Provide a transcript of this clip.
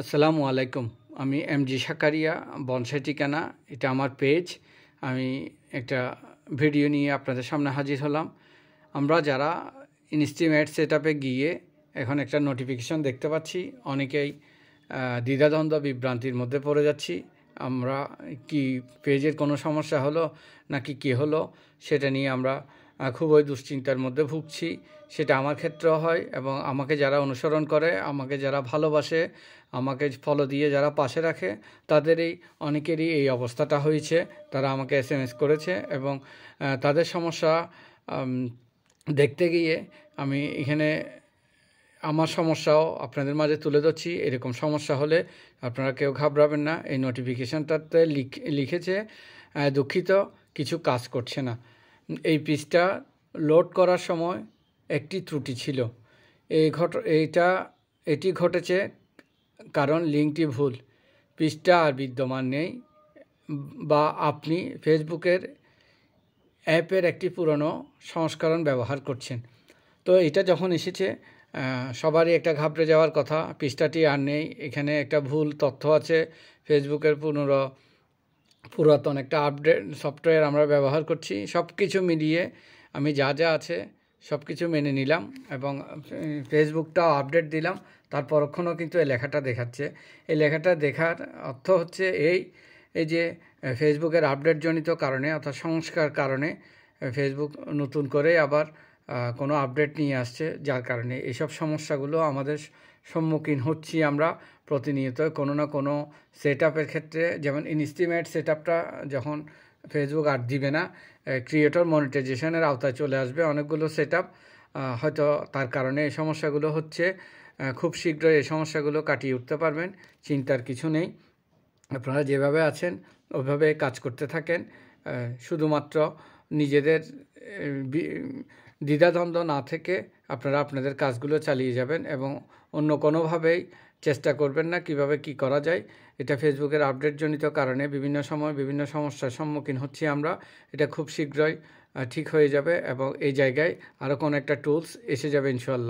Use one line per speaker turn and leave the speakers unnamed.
আসসালামু আলাইকুম। আমি এমজি সাকারিয়া, বনসাই ঠিকানা। এটা আমার পেজ। আমি একটা ভিডিও নিয়ে আপনাদের সামনে হাজির হলাম। আমরা যারা ইনস্টিমেট সেটআপে গিয়ে এখন একটা নোটিফিকেশন দেখতে পাচ্ছি, অনেকেই দ্বিধাদ্বন্দ্ব বিভ্রান্তির মধ্যে পড়ে যাচ্ছি। আমরা কি পেজের কোনো সমস্যা হলো নাকি কী হলো সেটা নিয়ে আমরা খুবই দুশ্চিন্তার মধ্যে ভুগছি। সেটা আমার ক্ষেত্রেও হয় এবং আমাকে যারা অনুসরণ করে, আমাকে যারা ভালোবাসে, আমাকে ফলো দিয়ে যারা পাশে রাখে, তাদেরই অনেকেরই এই অবস্থাটা হয়েছে। তারা আমাকে SMS করেছে এবং তাদের সমস্যা দেখতে গিয়ে আমি এখানে আমার সমস্যাও আপনাদের মাঝে তুলে ধরছি। এরকম সমস্যা হলে আপনারা কেউ ঘাবড়াবেন না। এই নোটিফিকেশানটাতে লিখেছে দুঃখিত, কিছু কাজ করছে না। এই পেজটা লোড করার সময় একটি ত্রুটি ছিল। এটি ঘটেছে কারণ লিঙ্কটি ভুল, পেজটা আর বিদ্যমান নেই, বা আপনি ফেসবুকের অ্যাপের একটি পুরনো সংস্করণ ব্যবহার করছেন। তো এটা যখন এসেছে সবারই একটা ঘাবড়ে যাওয়ার কথা। পৃষ্ঠাটি আর নেই, এখানে একটা ভুল তথ্য আছে। ফেসবুকের পুরাতন একটা আপডেট সফটওয়্যার আমরা ব্যবহার করছি। সব কিছু মিলিয়ে আমি যা আছে সব কিছু মেনে নিলাম এবং ফেসবুকটাও আপডেট দিলাম। তার পরক্ষণও কিন্তু এই লেখাটা দেখাচ্ছে। এই লেখাটা দেখার অর্থ হচ্ছে এই যে ফেসবুকের আপডেটজনিত কারণে অর্থাৎ সংস্কার কারণে ফেসবুক নতুন করে আবার কোনো আপডেট নিয়ে আসছে, যার কারণে এইসব সমস্যাগুলো আমাদের সম্মুখীন হচ্ছি আমরা প্রতিনিয়ত কোনো না কোনো সেটআপের ক্ষেত্রে। যেমন ইনস্টিমেট সেটআপটা যখন ফেসবুক আর দিবে না, ক্রিয়েটর মনিটাইজেশনের আওতায় চলে আসবে অনেকগুলো সেটআপ, হয়তো তার কারণে এই সমস্যাগুলো হচ্ছে। খুব শীঘ্রই এই সমস্যাগুলো কাটিয়ে উঠতে পারবেন, চিন্তার কিছু নেই। আপনারা যেভাবে আছেন ওইভাবে কাজ করতে থাকেন। শুধুমাত্র নিজেদের দ্বিধাদ্বন্দ্ব না থেকে আপনারা আপনাদের কাজগুলো চালিয়ে যাবেন এবং অন্য কোনোভাবেই চেষ্টা করবেন না কিভাবে কি করা যায়। এটা ফেসবুকের আপডেটজনিত কারণে বিভিন্ন সময় বিভিন্ন সমস্যার সম্মুখীন হচ্ছি আমরা। এটা খুব শীঘ্রই ঠিক হয়ে যাবে এবং এই জায়গায় আরও কোনো একটা টুলস এসে যাবে ইনশাআল্লাহ।